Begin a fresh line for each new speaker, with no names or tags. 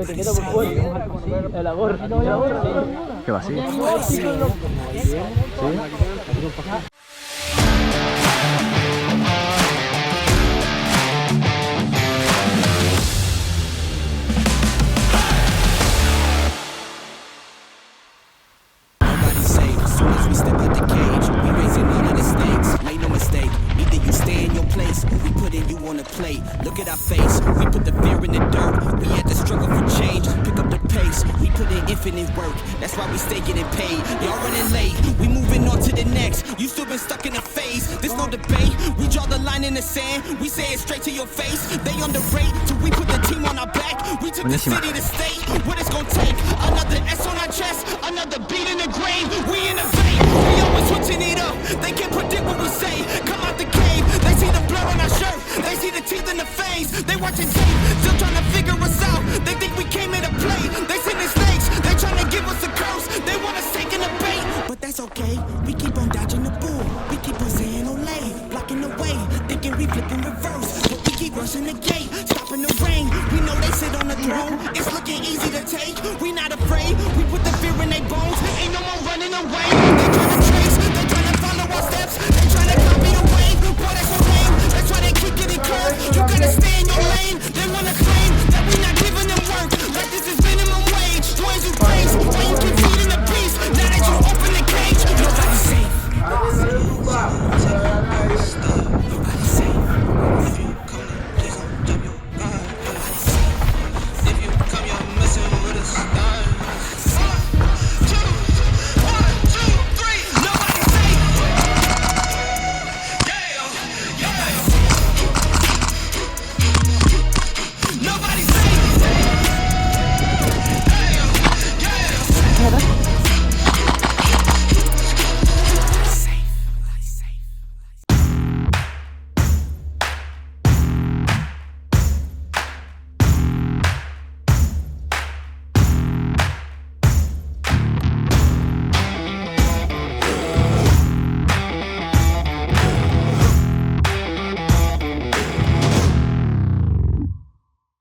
te queda por fuera. El agor.
¿Qué va así? ¿Sí?
Look at our face, we put the fear in the dirt. We had to struggle for change, pick up the pace. We put in infinite work, that's why we stay getting paid. Y'all running late, we moving on to the next. You still been stuck in a phase, there's no debate. We draw the line in the sand, we say it straight to your face. They underrate, till we put the team on our back. We took the city to state, what it's gonna take. Another S on our chest, another beat in the grave. We innovate, we always switching it up. They can't predict what we say, come out the cave. They see the blood on our shirt, they see the teeth in the face. They watching tape, still trying to figure us out. They think we came here to play. They sending snakes, they trying to give us a curse. They want us taking the bait, but that's okay. We keep on dodging the bull, we keep on saying Olay, blocking the way, thinking we flipping reverse, but we keep rushing the gate, stopping the rain. We know they sit on the throne, it's looking easy to take. We not